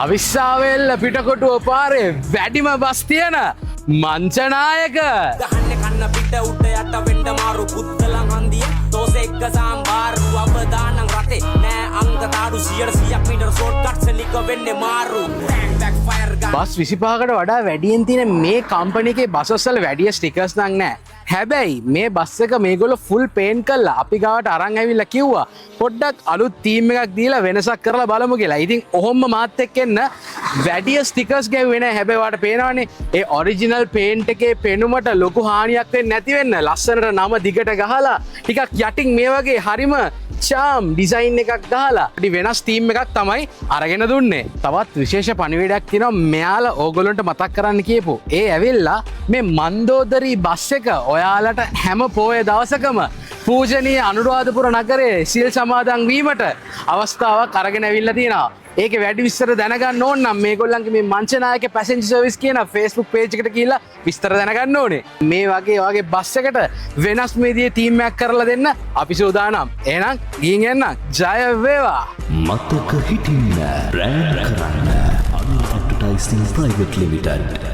අවිස්සාවෙල්ල පිටකොටුව පාරේ වැඩිම බස් තියෙන මංචනායක ගහන්න කන්න පිට උඩ යට වෙන්න මාරු පුත්තලන් හන්දිය දෝස එක්ක සාම්බාරු අවදානම් රටේ නෑ අංග තාඩු 100ක් මීටර ෂෝට්කට්ස් නික වෙන්නේ මාරු බෑක් ෆයර් ගන්න බස් 25කට වඩා වැඩියෙන් තියෙන මේ කම්පැනි එකේ බස් වල වැඩි ස්ටිකර්ස් නම් නෑ. හැබැයි මේ බස් එක මේගොල්ලෝ ෆුල් පේන්ට් කරලා අපි ගාවට අරන් ඇවිල්ලා කිව්වා පොඩ්ඩක් අලුත් තීම් එකක් දීලා වෙනසක් කරලා බලමු කියලා. ඉතින් ඔහොම මාත් එක්ක එන්න වැඩි ස්ටිකර්ස් ගැව්වේ නෑ. හැබැයි වාට පේනවනේ ඒ ඔරිජිනල් පේන්ට් එකේ පෙනුමට ලොකු හානියක් වෙන්නේ නැති වෙන්න ලස්සනට නම දිගට ගහලා ටිකක් යටින් මේ වගේ හරිම චාම් ඩිසයින් එකක් ගහලා ටි වෙනස් තීම් එකක් තමයි අරගෙන දුන්නේ. තවත් විශේෂ පණිවිඩයක් තියෙනවා මෙයාලා ඕගොල්ලන්ට මතක් කරන්න කියපු. ඒ ඇවිල්ලා මේ මන්දෝදරී බස් එක ඔයාලට හැම පෝය දවසකම පූජනීය අනුරාධපුර නගරයේ සිල් සමාදන් වීමට අවස්ථාවක් අරගෙන ඇවිල්ලා තියෙනවා. ඒක වැඩි විස්තර දැනගන්න ඕන නම් මේගොල්ලන්ගේ මේ මංචනායක පැසෙන්ජර් සර්විස් කියන Facebook page එකට ගිහිල්ලා විස්තර දැනගන්න ඕනේ. මේ වගේ බස් එකට වෙනස් විදිහේ තීම් එකක් කරලා දෙන්න අපි සූදානම්. එහෙනම් ගිහින් එන්න. ජය වේවා. මතක හිටින්න බ්‍රෑන්ඩ් කරන්න අනුර ඇඩ්වර්ටයිසිං ප්‍රයිවට් ලිමිටඩ්